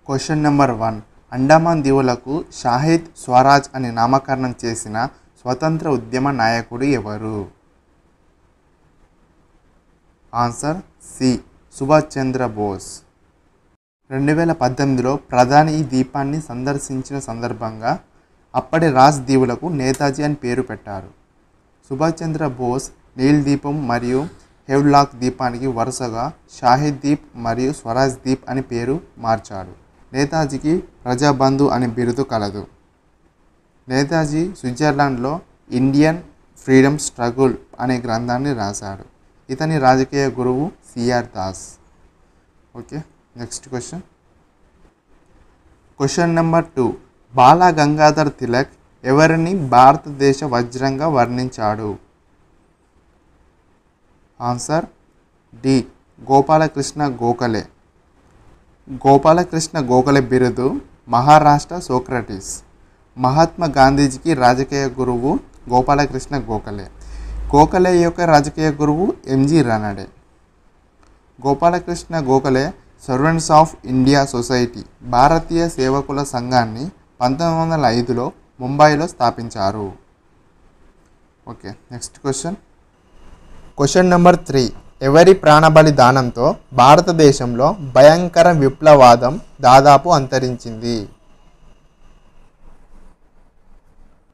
Question number 1. Andaman దీవులకు షాహిద్ స్వరాజ్ అని నామకరణం చేసిన స్వతంత్ర ఉద్యమ నాయకుడు ఎవరు? Answer C. సుభాష్ చంద్రబోస్. 2018లో ప్రధాని ఈ ద్వీపాన్ని సందర్శించిన సందర్భంగా అప్పటి రాజ్ దీవులకు నేతాజీ అని పేరు పెట్టారు. సుభాష్ చంద్రబోస్ నీల్ ద్వీపం మరియు హెవ్లాక్ ద్వీపానికి వరుసగా షాహిద్ ద్వీప్ మరియు స్వరాజ్ ద్వీప్ అని పేరు మార్చాడు. నేతాజీకి ప్రజాబంధు అనే బిరుదు కలదు. నేతాజీ స్విట్జర్లాండ్లో ఇండియన్ ఫ్రీడమ్ స్ట్రగుల్ అనే గ్రంథాన్ని రాశాడు. ఇతని రాజకీయ గురువు CR Das. Okay, next question. Question number 2. Bal Gangadhar Tilak ఎవరిని భారతదేశ వజ్రంగా వర్ణించాడు? Answer D. గోపాలకృష్ణ గోఖలే. గోపాలకృష్ణ గోఖలే బిరుదు మహారాష్ట్ర సోక్రటీస్. మహాత్మా గాంధీజీకి రాజకీయ గురువు గోపాలకృష్ణ గోఖలే. గోఖలే యొక్క రాజకీయ గురువు MG Ranade. Gopalakrishna Gokhale servants of India society భారతీయ సేవకుల సంఘాన్ని 1905లో ముంబైలో స్థాపించారు. Okay, next question. Question number 3. ఎవరి ప్రాణబలిదానంతో భారతదేశంలో భయంకర విప్లవాదం దాదాపు అంతరించింది?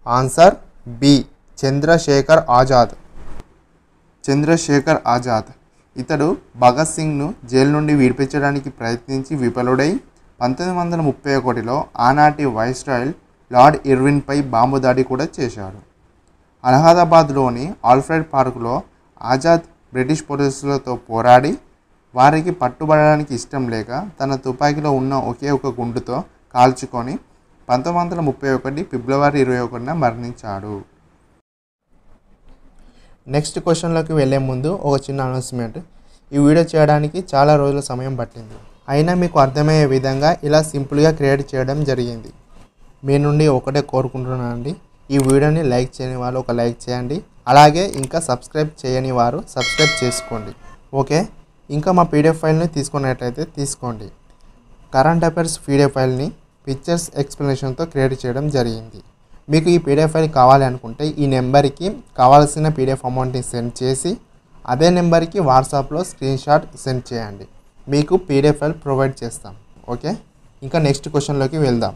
Answer B. చంద్రశేఖర్ ఆజాద్. చంద్రశేఖర్ ఆజాద్ ఇతడు భగత్ సింగ్ను జైలు నుండి విడిపించడానికి ప్రయత్నించి విఫలుడై 1931లో ఆనాటి వైస్రాయ్ లార్డ్ ఇర్విన్పై బాంబు దాడి కూడా చేశాడు. అలహాబాద్లోని ఆల్ఫ్రెడ్ పార్కులో ఆజాద్ బ్రిటిష్ పోలీసులతో పోరాడి వారికి పట్టుబడడానికి ఇష్టం లేక తన తుపాకీలో ఉన్న ఒకే ఒక గుండుతో కాల్చుకొని 1931 ఫిబ్రవరి 21న మరణించాడు. నెక్స్ట్ క్వశ్చన్లోకి వెళ్ళే ముందు ఒక చిన్న అనౌన్స్మెంట్. ఈ వీడియో చేయడానికి చాలా రోజుల సమయం పట్టింది, అయినా మీకు అర్థమయ్యే విధంగా ఇలా సింపుల్గా క్రియేట్ చేయడం జరిగింది. మీ నుండి ఒకటే కోరుకుంటున్నానండి, ఈ వీడియోని లైక్ చేయని వాళ్ళు ఒక లైక్ చేయండి, అలాగే ఇంకా సబ్స్క్రైబ్ చేయని వారు సబ్స్క్రైబ్ చేసుకోండి. ఓకే, ఇంకా మా పీడిఎఫ్ ఫైల్ని తీసుకున్నట్లయితే తీసుకోండి. కరెంట్ అఫైర్స్ పీడిఎఫ్ ఫైల్ని పిక్చర్స్ ఎక్స్ప్లెనేషన్తో క్రియేట్ చేయడం జరిగింది. మీకు ఈ పీడిఎఫ్ ఫైల్ కావాలి అనుకుంటే ఈ నెంబర్కి కావాల్సిన పీడిఎఫ్ అమౌంట్ని సెండ్ చేసి అదే నెంబర్కి వాట్సాప్లో స్క్రీన్ షాట్ సెండ్ చేయండి. మీకు పీడిఎఫ్ ఫైల్ ప్రొవైడ్ చేస్తాం. ఓకే, ఇంకా నెక్స్ట్ క్వశ్చన్లోకి వెళ్దాం.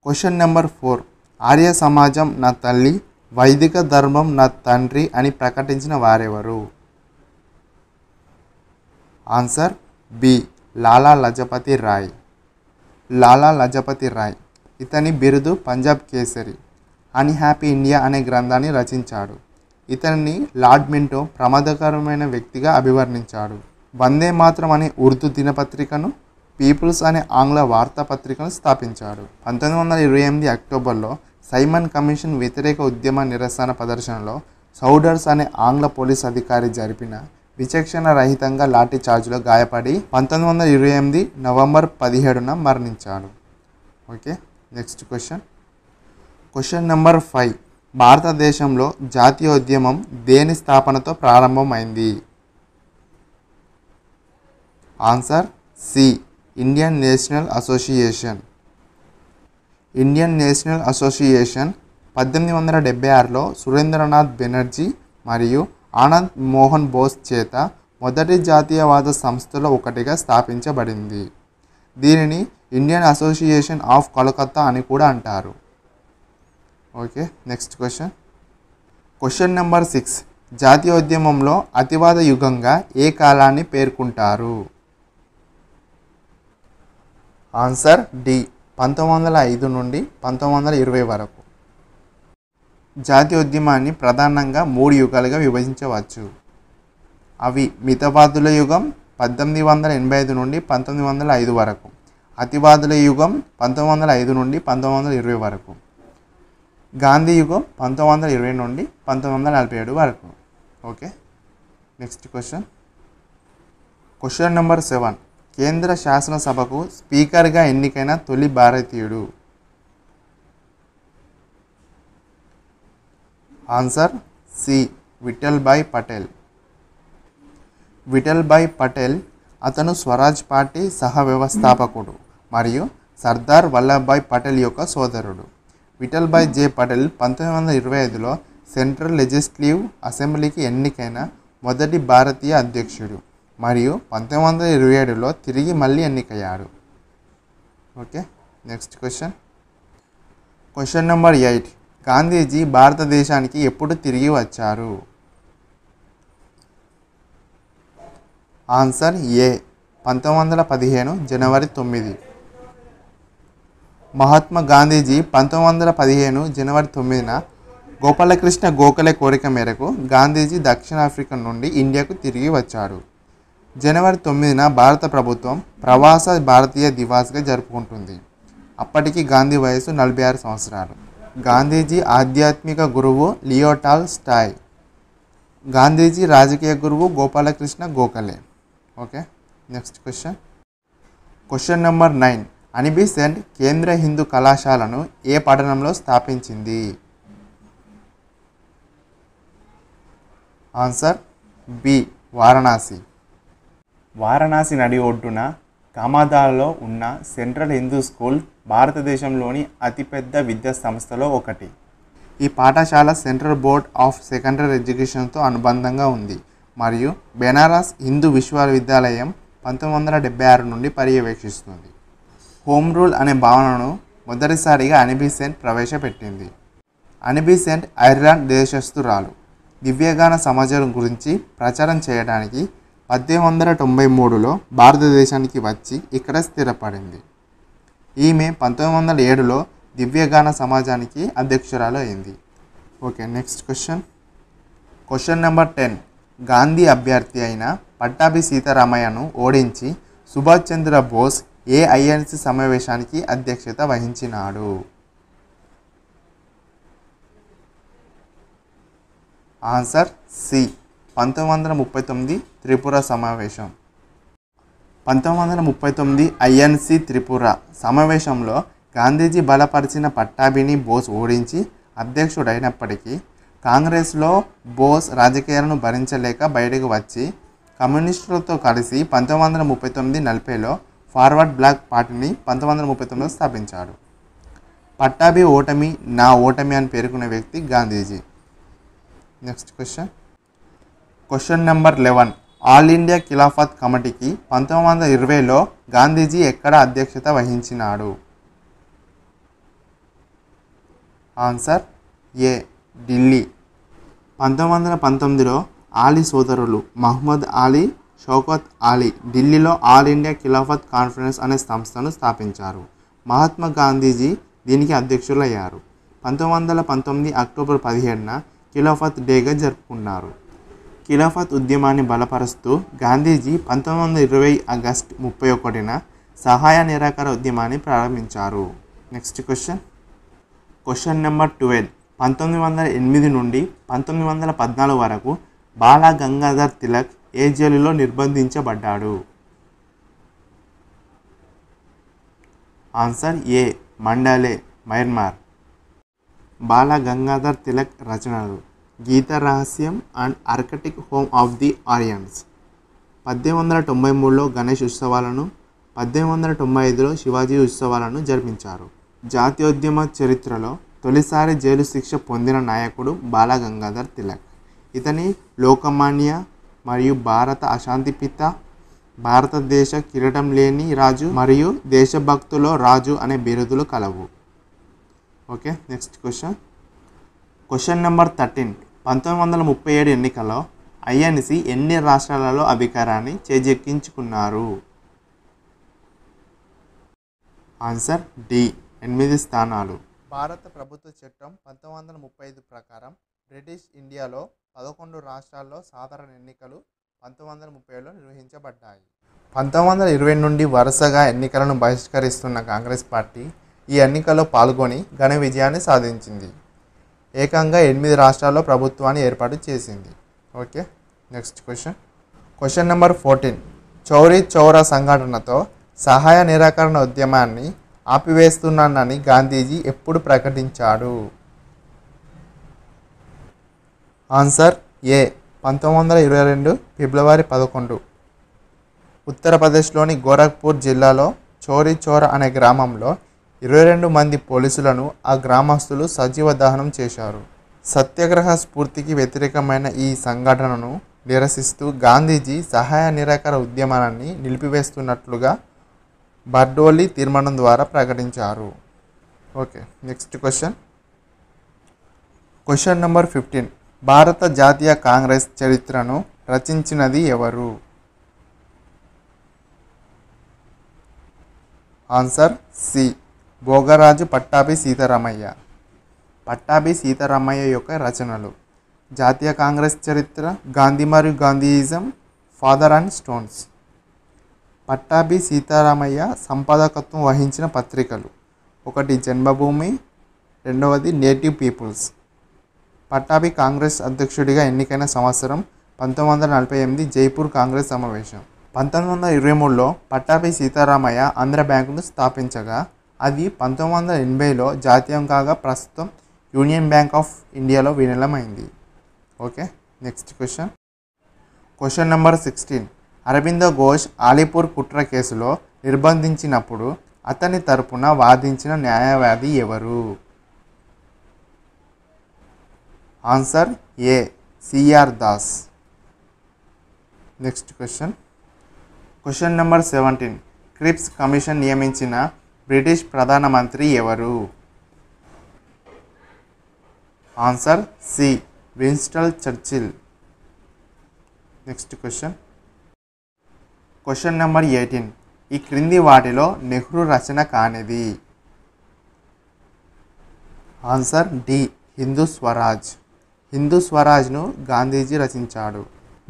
Question number 4. ఆర్య సమాజం నా తల్లి, వైదిక ధర్మం నా తండ్రి అని ప్రకటించిన వారెవరు? Answer B. లాలా లజపతి రాయ్. లాలా లజపతి రాయ్ ఇతని బిరుదు పంజాబ్ కేసరి. అన్హ్యాపీ ఇండియా అనే గ్రంథాన్ని రచించాడు. ఇతన్ని లార్డ్ మింటో ప్రమాదకరమైన వ్యక్తిగా అభివర్ణించాడు. వందే మాతరం అనే ఉర్దూ దినపత్రికను, పీపుల్స్ అనే ఆంగ్ల వార్తాపత్రికను స్థాపించాడు. 1928 అక్టోబర్లో సైమన్ కమిషన్ వ్యతిరేక ఉద్యమ నిరసన ప్రదర్శనలో సౌడర్స్ అనే ఆంగ్ల పోలీస్ అధికారి జరిపిన విచక్షణ రహితంగా లాఠీ చార్జ్లో గాయపడి 1928 నవంబర్ 17న మరణించాడు. Okay, next question. Question number 5. భారతదేశంలో జాతీయోద్యమం దేని స్థాపనతో ప్రారంభమైంది? Answer C. Indian National Association. Indian National Association 1876లో సురేంద్రనాథ్ బెనర్జీ మరియు ఆనంద్ మోహన్ బోస్ చేత మొదటి జాతీయవాద సంస్థలో ఒకటిగా స్థాపించబడింది. దీనిని ఇండియన్ అసోసియేషన్ ఆఫ్ కలకత్తా అని కూడా అంటారు. Okay, next question. Question number 6. జాతీయోద్యమంలో అతివాద యుగంగా ఏ కాలాన్ని పేర్కొంటారు? Answer D. 1905 నుండి 1920 వరకు. జాతీయోద్యమాన్ని ప్రధానంగా 3 యుగాలుగా విభజించవచ్చు. అవి మితవాదుల యుగం 1885 నుండి 1905 వరకు, అతివాదుల యుగం 1905 నుండి 1920 వరకు, గాంధీ యుగం 1920 నుండి 1947 వరకు. Okay, next question. Question number 7. కేంద్ర శాసనసభకు స్పీకర్గా ఎన్నికైన తొలి భారతీయుడు? Answer C. విఠల్ భాయ్ పటేల్. విఠల్ భాయ్ పటేల్ అతను స్వరాజ్ పార్టీ సహ వ్యవస్థాపకుడు మరియు సర్దార్ వల్లభాయ్ పటేల్ యొక్క సోదరుడు. విఠల్భాయ్ జే పటేల్ 1925లో సెంట్రల్ లెజిస్లేటివ్ అసెంబ్లీకి ఎన్నికైన మొదటి భారతీయ అధ్యక్షుడు మరియు 1927లో తిరిగి మళ్ళీ ఎన్నికయ్యాడు. Okay, next question number 8. Gandhiji భారతదేశానికి ఎప్పుడు తిరిగి వచ్చారు? ఆన్సర్ ఏ 1915 జనవరి 9. మహాత్మా గాంధీజీ 1915 జనవరి 9న గోపాలకృష్ణ గోఖలే కోరిక మేరకు గాంధీజీ దక్షిణాఫ్రికా నుండి ఇండియాకు తిరిగి వచ్చాడు. జనవరి 9న భారత ప్రభుత్వం ప్రవాస భారతీయ దివాస్గా జరుపుకుంటుంది. అప్పటికి గాంధీ వయసు 46 సంవత్సరాలు. గాంధీజీ ఆధ్యాత్మిక గురువు లియో టాల్స్టాయ్. గాంధీజీ రాజకీయ గురువు Gopalakrishna Gokhale. Okay, next question number 9. అనీ బెసెంట్ కేంద్ర హిందూ కళాశాలను ఏ పట్టణంలో స్థాపించింది? Answer B Varanasi. వారణాసి నది ఒడ్డున కామాదాలో ఉన్న సెంట్రల్ హిందూ స్కూల్ భారతదేశంలోని అతిపెద్ద విద్యా సంస్థలో ఒకటి. ఈ పాఠశాల సెంట్రల్ బోర్డ్ ఆఫ్ సెకండరీ ఎడ్యుకేషన్తో అనుబంధంగా ఉంది మరియు బెనారస్ హిందూ విశ్వవిద్యాలయం 1976 నుండి పర్యవేక్షిస్తుంది. హోమ్ రూల్ అనే భావనను మొదటిసారిగా అనీ బెసెంట్ ప్రవేశపెట్టింది. అనీ బెసెంట్ ఐర్లాండ్ దేశస్థురాలు. దివ్యగాన సమాజం గురించి ప్రచారం చేయడానికి 1893లో భారతదేశానికి వచ్చి ఇక్కడ స్థిరపడింది. ఈమె 1907లో దివ్యగాన సమాజానికి అధ్యక్షురాలు అయింది. Okay, next question number 10. Gandhi అభ్యర్థి అయిన పట్టాభి సీతారామయ్యను ఓడించి సుభాష్ చంద్రబోస్ ఏ ఐఎన్సి సమావేశానికి అధ్యక్షత వహించినాడు? ఆన్సర్ సి 1939 త్రిపుర సమావేశం. 1939 ఐఎన్సి త్రిపుర సమావేశంలో గాంధీజీ బలపరిచిన పట్టాభిని బోస్ ఓడించి అధ్యక్షుడైనప్పటికీ కాంగ్రెస్లో బోస్ రాజకీయాలను భరించలేక బయటకు వచ్చి కమ్యూనిస్టులతో కలిసి 1939-40లో ఫార్వర్డ్ బ్లాక్ పార్టీని 1939లో స్థాపించాడు. పట్టాభి ఓటమి నా ఓటమి అని పేర్కొన్న వ్యక్తి Gandhiji. Next question number 11. All India Khilafat కమిటీకి 1920లో గాంధీజీ ఎక్కడ అధ్యక్షత వహించినాడు? ఆన్సర్ ఏ ఢిల్లీ. 1919లో ఆలీ సోదరులు మహ్మద్ అలీ, షౌకత్ అలీ ఢిల్లీలో ఆల్ ఇండియా ఖిలాఫత్ కాన్ఫరెన్స్ అనే సంస్థను స్థాపించారు. మహాత్మా గాంధీజీ దీనికి అధ్యక్షులయ్యారు. 1919 అక్టోబర్ 17న ఖిలాఫత్ డేగా జరుపుకున్నారు. ఖిలాఫత్ ఉద్యమాన్ని బలపరుస్తూ గాంధీజీ 1920 ఆగస్టు 31న సహాయ నిరాకరణ ఉద్యమాన్ని ప్రారంభించారు. Next question number 12. 1908 నుండి 1914 వరకు బాల గంగాధర్ తిలక్ ఏ జైలులో నిర్బంధించబడ్డాడు? Answer A Mandalay, Myanmar. Bal Gangadhar Tilak రచనలు: Gita Rahasyam and Arctic home of the Aryans. 1893లో గణేష్ ఉత్సవాలను, 1895లో శివాజీ ఉత్సవాలను జరిపించారు. జాతీయోద్యమ చరిత్రలో తొలిసారి జైలు శిక్ష పొందిన నాయకుడు బాల గంగాధర్ తిలక్. ఇతని లోకమాన్య మరియు భారత అశాంతి పిత, భారతదేశ కిరీటం లేని రాజు మరియు దేశభక్తులో రాజు అనే బిరుదులు కలవు. Okay, next question number 13. 1937 ఎన్నికల్లో ఐఎన్సి ఎన్ని రాష్ట్రాలలో అధికారాన్ని చేజెక్కించుకున్నారు? ఆన్సర్ డి 8 స్థానాలు. భారత ప్రభుత్వ చట్టం 1935 ప్రకారం బ్రిటిష్ ఇండియాలో 11 రాష్ట్రాల్లో సాధారణ ఎన్నికలు 1930లో నిర్వహించబడ్డాయి. 1920 నుండి వరుసగా ఎన్నికలను బహిష్కరిస్తున్న కాంగ్రెస్ పార్టీ ఈ ఎన్నికల్లో పాల్గొని ఘన విజయాన్ని సాధించింది. ఏకంగా 8 రాష్ట్రాల్లో ప్రభుత్వాన్ని ఏర్పాటు చేసింది. Okay, next question number 14. Chauri Chaura సంఘటనతో సహాయ నిరాకరణ ఉద్యమాన్ని ఆపివేస్తున్నానని గాంధీజీ ఎప్పుడు ప్రకటించాడు? ఆన్సర్ ఏ 1922 ఫిబ్రవరి 11. ఉత్తరప్రదేశ్లోని గోరఖ్పూర్ జిల్లాలో చోరీ చోరా అనే గ్రామంలో 22 మంది పోలీసులను ఆ గ్రామస్తులు సజీవ దహనం చేశారు. సత్యాగ్రహ స్ఫూర్తికి వ్యతిరేకమైన ఈ సంఘటనను నిరసిస్తూ గాంధీజీ సహాయ నిరాకరణ ఉద్యమాన్ని నిలిపివేస్తున్నట్లుగా బర్దోలీ తీర్మానం ద్వారా ప్రకటించారు. Okay, next question. Question number 15. భారత జాతీయ కాంగ్రెస్ చరిత్రను రచించినది ఎవరు? Answer C. భోగరాజు పట్టాభి సీతారామయ్య. పట్టాభి సీతారామయ్య యొక్క రచనలు: జాతీయ కాంగ్రెస్ చరిత్ర, గాంధీ మరియు Gandhism, feathers and stones. Pattabhi Sitaramayya సంపాదకత్వం వహించిన పత్రికలు: ఒకటి జన్మభూమి, రెండవది నేటివ్ పీపుల్స్. పట్టాభి కాంగ్రెస్ అధ్యక్షుడిగా ఎన్నికైన సంవత్సరం 1948 జైపూర్ కాంగ్రెస్ సమావేశం. 1923లో పట్టాభి సీతారామయ్య ఆంధ్ర బ్యాంకును స్థాపించగా అది 1980లో జాతీయం కాగా ప్రస్తుతం యూనియన్ బ్యాంక్ ఆఫ్ ఇండియాలో విలీనమైంది. Okay, next question. Question number 16. Aurobindo Ghosh Alipur కుట్ర కేసులో నిర్బంధించినప్పుడు అతని తరపున వాదించిన న్యాయవాది ఎవరు? Answer A. CR Das. Next question. Question number 17. Cripps commission నియమించిన బ్రిటిష్ ప్రధానమంత్రి ఎవరు? Answer C. Winston Churchill. Next question. Question number 18. ఈ క్రింది వాటిలో నెహ్రూ రచన కానిది? Answer D. హిందూ స్వరాజ్. హిందూ స్వరాజ్ను గాంధీజీ రచించాడు.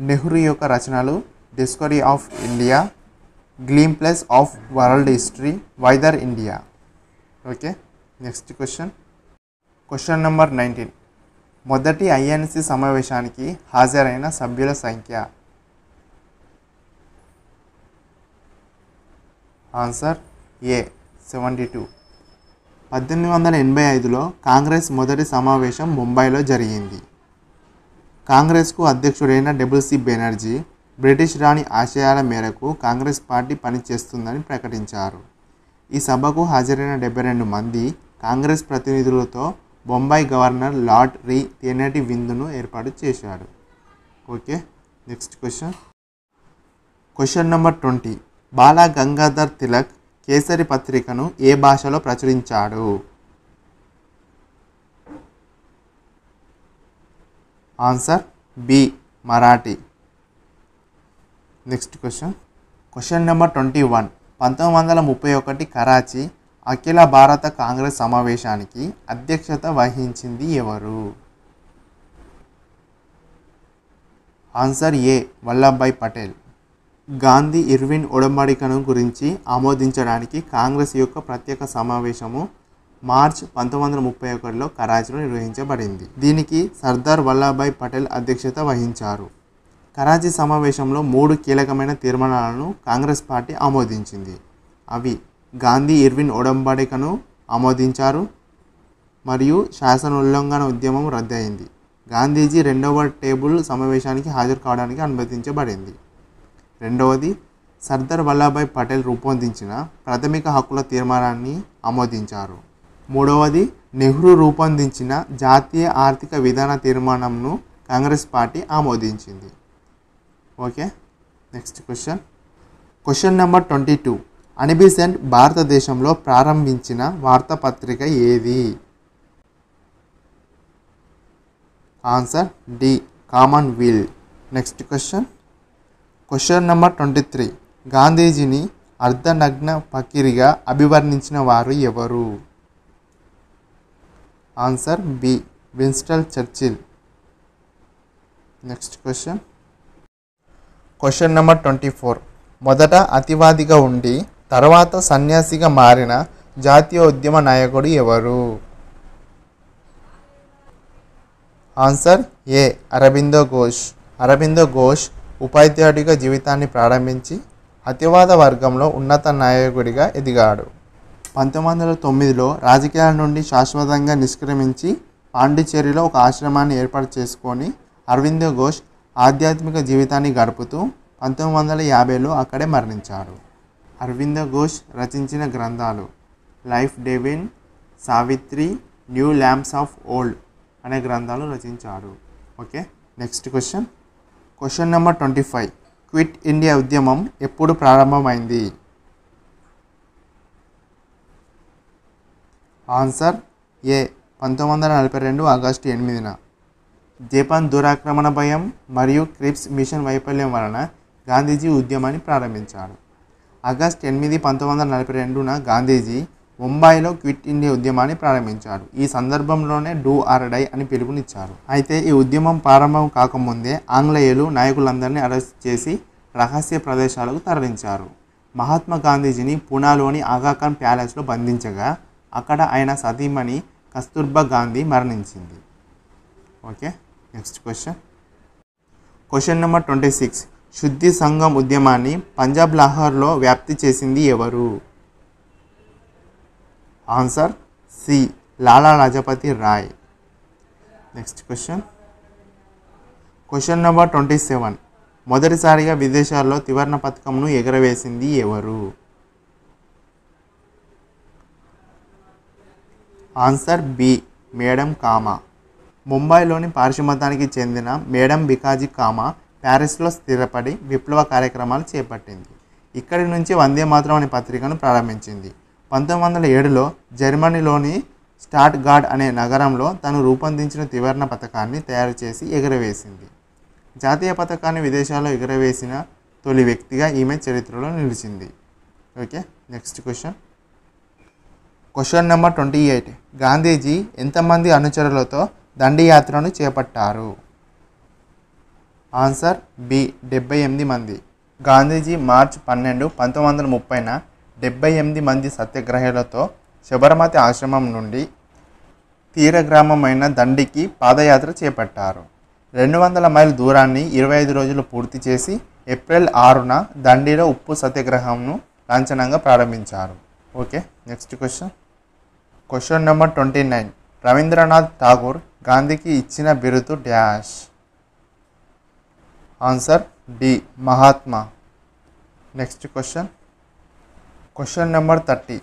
నెహ్రూ యొక్క రచనలు: discovery of India, glimpses of world history, వైదర్ India. Okay, next question. Question number 19. మొదటి ఐఎన్సి సమావేశానికి హాజరైన సభ్యుల సంఖ్య? ఆన్సర్ ఏ. 72. 1885లో కాంగ్రెస్ మొదటి సమావేశం ముంబైలో జరిగింది. కాంగ్రెస్కు అధ్యక్షుడైన డబ్ల్యూసి బెనర్జీ బ్రిటిష్ రాణి ఆశయాల మేరకు కాంగ్రెస్ పార్టీ పనిచేస్తుందని ప్రకటించారు. ఈ సభకు హాజరైన 72 మంది కాంగ్రెస్ ప్రతినిధులతో బొంబాయి గవర్నర్ లార్డ్ రీ తేనెటి విందును ఏర్పాటు చేశాడు. Okay, next question. Question number 20. Bala Gangadhar Tilak Kesari పత్రికను ఏ భాషలో ప్రచురించాడు? Answer B. Marathi. Next question. Question number 21. 1931 Karachi అఖిల భారత కాంగ్రెస్ సమావేశానికి అధ్యక్షత వహించింది ఎవరు? Answer A. Vallabhbhai Patel. Gandhi Irwin ఒడంబడికను గురించి ఆమోదించడానికి కాంగ్రెస్ యొక్క ప్రత్యేక సమావేశము మార్చ్ 1931లో కరాచీలో నిర్వహించబడింది. దీనికి సర్దార్ వల్లభాయ్ పటేల్ అధ్యక్షత వహించారు. కరాచీ సమావేశంలో 3 కీలకమైన తీర్మానాలను కాంగ్రెస్ పార్టీ ఆమోదించింది. అవి: గాంధీ ఇర్విన్ ఒడంబడికను ఆమోదించారు మరియు శాసన ఉల్లంఘన ఉద్యమం రద్దయింది. గాంధీజీ 2వ టేబుల్ సమావేశానికి హాజరు కావడానికి అనుమతించబడింది. రెండవది, సర్దార్ వల్లభాయ్ పటేల్ రూపొందించిన ప్రాథమిక హక్కుల తీర్మానాన్ని ఆమోదించారు. మూడవది, నెహ్రూ రూపొందించిన జాతీయ ఆర్థిక విధాన తీర్మానంను కాంగ్రెస్ పార్టీ ఆమోదించింది. Okay, next question. Question number 22. Annie Besant భారతదేశంలో ప్రారంభించిన వార్తాపత్రిక ఏది? Answer D. Commonwealth. Next question. Question number 23. గాంధీజీని అర్ధనగ్న ఫకీర్గా అభివర్ణించిన వారు ఎవరు? Answer B. Winston Churchill. Next question. Question number 24. మొదట అతివాదిగా ఉండి తర్వాత సన్యాసిగా మారిన జాతీయ ఉద్యమ నాయకుడు ఎవరు? ఆన్సర్ ఏ. అరబిందో ఘోష్. అరబిందో ఘోష్ ఉపాధ్యాయుడిగా జీవితాన్ని ప్రారంభించి అతివాద వర్గంలో ఉన్నత నాయకుడిగా ఎదిగాడు. 1909లో రాజకీయాల నుండి శాశ్వతంగా నిష్క్రమించి పాండిచ్చేరిలో ఒక ఆశ్రమాన్ని ఏర్పాటు చేసుకొని అరబిందో ఘోష్ ఆధ్యాత్మిక జీవితాన్ని గడుపుతూ 1950లో అక్కడే మరణించారు. అరవింద ఘోష్ రచించిన గ్రంథాలు life divine, Savitri, new lamps of old అనే గ్రంథాలు రచించారు. Okay, next question. Question number 25. Quit India ఉద్యమం ఎప్పుడు ప్రారంభమైంది? ఆన్సర్ ఏ 1942 ఆగస్టు 8న. జపాన్ దురాక్రమణ భయం మరియు క్రిప్స్ మిషన్ వైఫల్యం వలన గాంధీజీ ఉద్యమాన్ని ప్రారంభించారు. ఆగస్టు 8, 1942న గాంధీజీ ముంబైలో క్విట్ ఇండియా ఉద్యమాన్ని ప్రారంభించారు. ఈ సందర్భంలోనే డూ ఆర్ డై అని పిలుపునిచ్చారు. అయితే ఈ ఉద్యమం ప్రారంభం కాకముందే ఆంగ్లేయులు నాయకులందరినీ అరెస్ట్ చేసి రహస్య ప్రదేశాలకు తరలించారు. మహాత్మా గాంధీజీని పూనాలోని ఆగాఖాన్ ప్యాలెస్లో బంధించగా అక్కడ ఆయన సతీమణి కస్తూర్బా గాంధీ మరణించింది. Okay, next question. Question number 26. శుద్ధి సంఘం ఉద్యమాన్ని పంజాబ్ లాహోర్లో వ్యాప్తి చేసింది ఎవరు? Answer C Lala Lajpat Rai. Next question. Question number 27. మొదటిసారిగా విదేశాల్లో త్రివర్ణ పతాకంను ఎగరవేసింది ఎవరు? Answer B madam Cama. ముంబైలోని పార్సీ మతానికి చెందిన మేడం బికాజీ కామా ప్యారిస్లో స్థిరపడి విప్లవ కార్యక్రమాలు చేపట్టింది. ఇక్కడి నుంచి వందే మాతరం అనే పత్రికను ప్రారంభించింది. 1907లో జర్మనీలోని స్టాట్గార్డ్ అనే నగరంలో తను రూపొందించిన త్రివర్ణ పతాకాన్ని తయారు చేసి ఎగురవేసింది. జాతీయ పతాకాన్ని విదేశాల్లో ఎగురవేసిన తొలి వ్యక్తిగా ఈమె చరిత్రలో నిలిచింది. Okay, next question. Question number 28. Gandhiji ఎంతమంది అనుచరులతో దండియాత్రను చేపట్టారు? ఆన్సర్ బి 78 మంది. గాంధీజీ మార్చి 12, 1930న 78 మంది సత్యాగ్రహులతో శబరమతి ఆశ్రమం నుండి తీర గ్రామమైన దండికి పాదయాత్ర చేపట్టారు. 200 మైళ్ళ దూరాన్ని 25 రోజులు పూర్తి చేసి ఏప్రిల్ 6న దండిలో ఉప్పు సత్యాగ్రహంను లాంఛనంగా ప్రారంభించారు. Okay, next question. Question number 29. Rabindranath Tagore గాంధీకి ఇచ్చిన బిరుదు dash? Answer D Mahatma. Next question. Question number 30.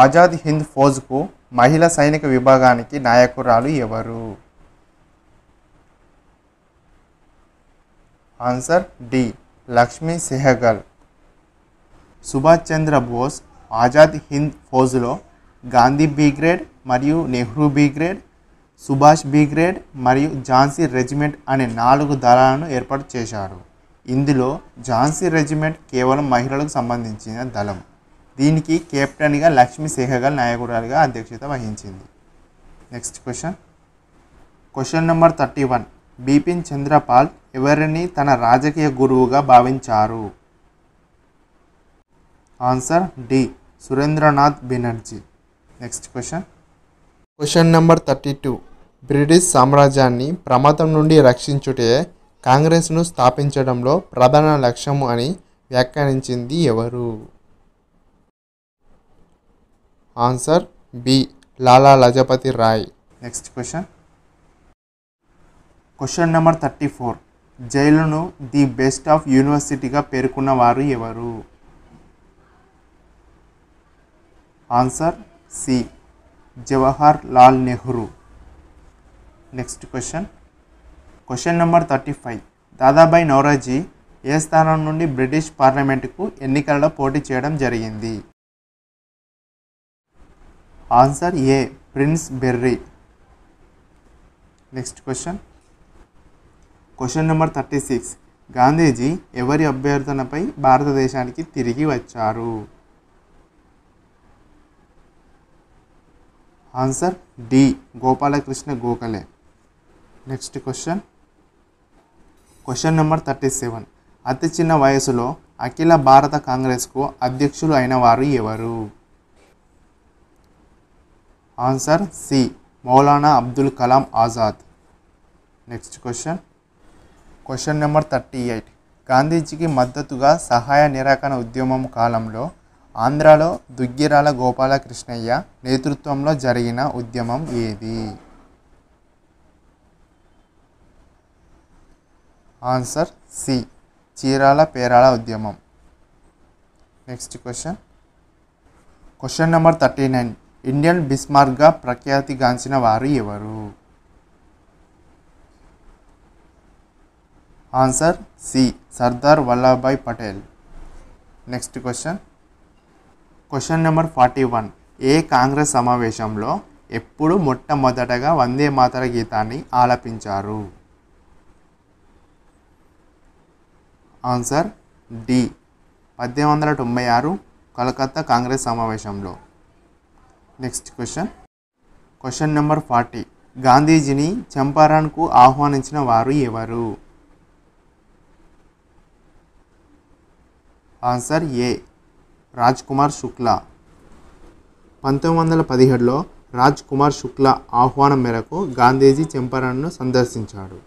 Azad Hind ఫౌజ్కు మహిళా సైనిక విభాగానికి నాయకురాలు ఎవరు? Answer D Lakshmi Sehgal. సుభాష్ చంద్ర బోస్ ఆజాద్ హింద్ ఫౌజ్లో గాంధీ బి గ్రేడ్ మరియు Nehru B grade, Subhash B grade మరియు ఝాన్సీ రెజిమెంట్ అనే 4 దళాలను ఏర్పాటు చేశారు. ఇందులో ఝాన్సీ రెజిమెంట్ కేవలం మహిళలకు సంబంధించిన దళం. దీనికి కెప్టెన్గా లక్ష్మీ సెహగల్ నాయకురాలుగా అధ్యక్షత వహించింది. Next question. Question number 31. Bipin Chandrapal ఎవరిని తన రాజకీయ గురువుగా భావించారు? Answer D Surendranath Banerjee. Next question. Question number 32. British సామ్రాజ్యాన్ని ప్రమాదం నుండి రక్షించుటే కాంగ్రెస్ను స్థాపించడంలో ప్రధాన లక్ష్యము అని వ్యాఖ్యానించింది ఎవరు? Answer B Lala Lajpat Rai. Next question. Question number 34. జైలును ది బెస్ట్ ఆఫ్ యూనివర్సిటీగా పేర్కొన్న వారు ఎవరు? Answer C Jawahar Lal Nehru. Next question. Question number 35. Dadabhai Naoroji ఏ స్థానం నుండి బ్రిటిష్ పార్లమెంటుకు ఎన్నికలలో పోటీ చేయడం జరిగింది? Answer A Finsbury. Next question. Question number 36. Gandhiji ఎవరి అభ్యర్థనపై భారతదేశానికి తిరిగి వచ్చారు? Answer D Gopalakrishna Gokhale. Next question. Question number 37. అతి చిన్న వయసులో అఖిల భారత కాంగ్రెస్కు అధ్యక్షులు అయిన వారు ఎవరు? Answer C Maulana Abdul Kalam Azad. Next question. Question number 38. గాంధీజీకి మద్దతుగా సహాయ నిరాకరణ ఉద్యమం కాలంలో ఆంధ్రాలో దుగ్గిరాల గోపాలకృష్ణయ్య నేతృత్వంలో జరిగిన ఉద్యమం ఏది? ఆన్సర్ సి చీరాల పేరాల ఉద్యమం. Next question number 39. ఇండియన్ బిస్మార్క్గా ప్రఖ్యాతిగాంచిన వారు ఎవరు? Answer C Sardar Vallabhbhai Patel. Next question number 41. ఏ కాంగ్రెస్ సమావేశంలో ఎప్పుడు మొట్టమొదటగా వందే మాతర గీతాన్ని ఆలపించారు? ఆన్సర్ డి 1896 కలకత్తా కాంగ్రెస్ సమావేశంలో. Next question number 40. గాంధీజీని చంపారణ్కు ఆహ్వానించిన వారు ఎవరు? Answer A Raj Kumar Shukla. 1917లో రాజ్ కుమార్ శుక్లా ఆహ్వానం మేరకు గాంధీజీ చంపారణ్ను సందర్శించాడు.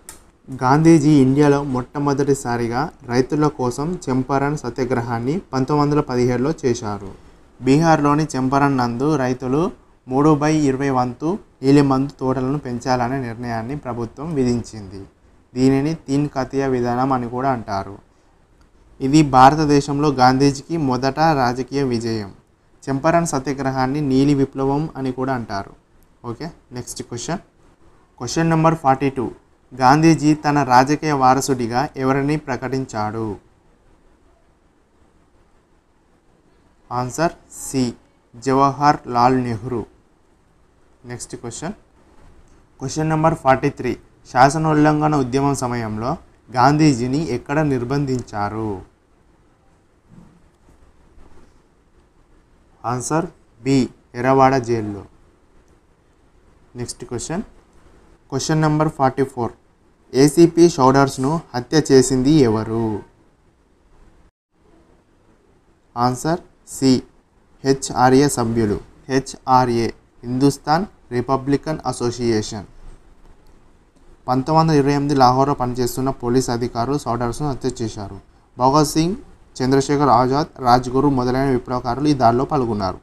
గాంధీజీ ఇండియాలో మొట్టమొదటిసారిగా రైతుల కోసం చంపారణ్ సత్యాగ్రహాన్ని 1917లో చేశారు. బీహార్లోని చంపారణ్ నందు రైతులు 3/20 వంతు నీలిమందు తోటలను పెంచాలనే నిర్ణయాన్ని ప్రభుత్వం విధించింది. దీనిని తీన్ ఖతియా విధానం అని కూడా అంటారు. ఇది భారతదేశంలో గాంధీజీకి మొదట రాజకీయ విజయం. చంపారణ్ సత్యాగ్రహాన్ని నీలి విప్లవం అని కూడా అంటారు. Okay, next question number 42. Gandhiji తన రాజకీయ వారసుడిగా ఎవరిని ప్రకటించాడు? Answer C Jawahar Lal Nehru. Next question number 43. శాసనోల్లంఘన ఉద్యమం సమయంలో గాంధీజీని ఎక్కడ నిర్బంధించారు? ఆన్సర్ బి ఎర్రవాడ జైల్లో. Next question number 44. ఏసీపీ షౌడర్స్ను హత్య చేసింది ఎవరు? ఆన్సర్ సి హెచ్ఆర్ఏ సభ్యులు. HRA Hindustan Republican association. 1928 లాహోర్లో పనిచేస్తున్న పోలీస్ అధికారులు షౌడర్స్ను హత్య చేశారు. భగత్ సింగ్, చంద్రశేఖర్ ఆజాద్, రాజ్గురు మొదలైన విప్లవకారులు ఈ దాడిలో పాల్గొన్నారు.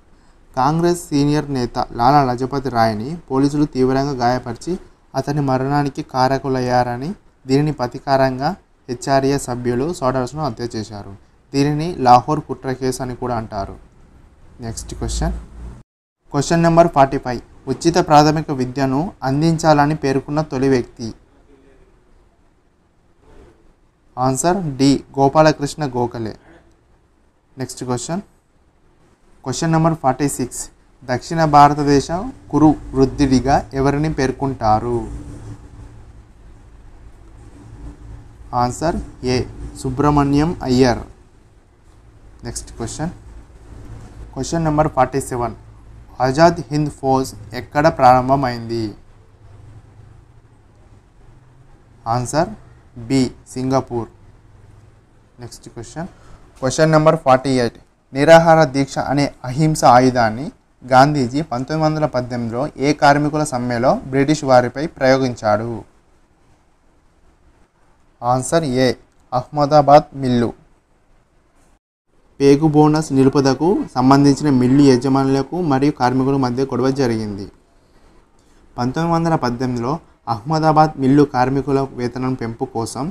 కాంగ్రెస్ సీనియర్ నేత లాలా లజపతి రాయ్ని పోలీసులు తీవ్రంగా గాయపరిచి అతని మరణానికి కారకులయ్యారని, దీనిని ప్రతీకారంగా హెచ్ఆర్ఏ సభ్యులు షౌడర్స్ను హత్య చేశారు. దీనిని లాహోర్ కుట్ర కేసు అని కూడా అంటారు. Next question number 45. ఉచిత ప్రాథమిక విద్యను అందించాలని పేర్కొన్న తొలి వ్యక్తి? Answer D Gopalakrishna Gokhale. Next question number 46. దక్షిణ భారతదేశ కురు వృద్ధుడిగా ఎవరిని పేర్కొంటారు? Answer A Subramaniam Iyer. Next question number 47. Azad Hind Fauj ఎక్కడ ప్రారంభమైంది? Answer B Singapore. Next question number 48. నిరాహార దీక్ష అనే అహింస ఆయుధాన్ని గాంధీజీ 1918లో ఏ కార్మికుల సమ్మెలో బ్రిటిష్ వారిపై ప్రయోగించాడు? ఆన్సర్ ఏ అహ్మదాబాద్ మిల్లు. పేగు బోనస్ నిలుపుదలకు సంబంధించిన మిల్లు యజమానులకు మరియు కార్మికుల మధ్య గొడవ జరిగింది. 1918లో అహ్మదాబాద్ మిల్లు కార్మికుల వేతనం పెంపు కోసం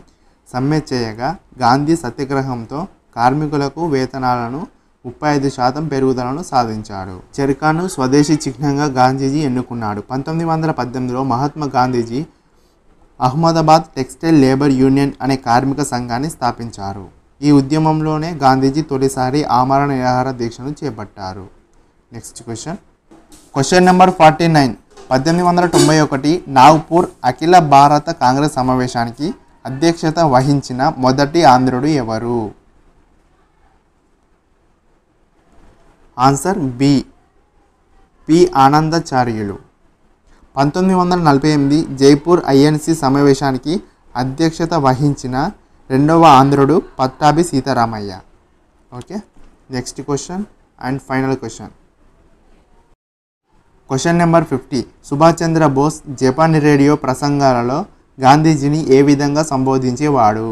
సమ్మె చేయగా గాంధీ సత్యాగ్రహంతో కార్మికులకు వేతనాలను 35% పెరుగుదలను సాధించాడు. చరకాను స్వదేశీ చిహ్నంగా గాంధీజీ ఎన్నుకున్నాడు. 1918లో Mahatma Gandhiji Ahmedabad textile labour union అనే కార్మిక సంఘాన్ని స్థాపించారు. ఈ ఉద్యమంలోనే గాంధీజీ తొలిసారి ఆమరణ నిరాహార దీక్షను చేపట్టారు. Next question number 49. 1891 నాగ్పూర్ అఖిల భారత కాంగ్రెస్ సమావేశానికి అధ్యక్షత వహించిన మొదటి ఆంధ్రుడు ఎవరు? Answer B P Anandacharyulu. 1948 Jaipur INC సమావేశానికి అధ్యక్షత వహించిన రెండవ ఆంధ్రుడు Pattabhi Sitaramayya. Okay, next question and final question number 50. Subhash Chandra Bose Japan radio ప్రసంగాలలో గాంధీజీని ఏ విధంగా సంబోధించేవాడు?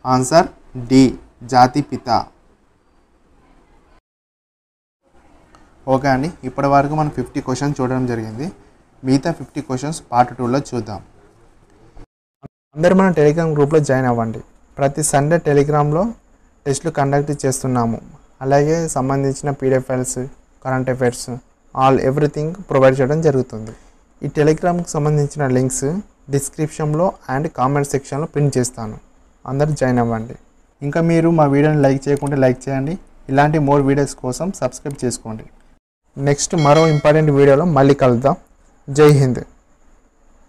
ఆన్సర్ డి జాతి పిత. ఓకే అండి, ఇప్పటి వరకు మనం 50 క్వశ్చన్స్ చూడడం జరిగింది. మిగతా 50 క్వశ్చన్స్ పార్ట్ 2లో చూద్దాం. అందరూ మన టెలిగ్రామ్ గ్రూప్లో జాయిన్ అవ్వండి. ప్రతి సండే టెలిగ్రామ్లో టెస్టులు కండక్ట్ చేస్తున్నాము. అలాగే సంబంధించిన PDF files, current affairs, everything provide చేయడం జరుగుతుంది. ఈ టెలిగ్రామ్కి సంబంధించిన లింక్స్ డిస్క్రిప్షన్లో అండ్ కామెంట్ సెక్షన్లో పిన్ చేస్తాను. అందరూ జాయిన్ అవ్వండి. ఇంకా మీరు మా వీడియోని లైక్ చేయకుంటే లైక్ చేయండి. ఇలాంటి మోర్ వీడియోస్ కోసం సబ్స్క్రైబ్ చేసుకోండి. నెక్స్ట్ మరో ఇంపార్టెంట్ వీడియోలో మళ్ళీ కలుద్దాం. జై హింద్.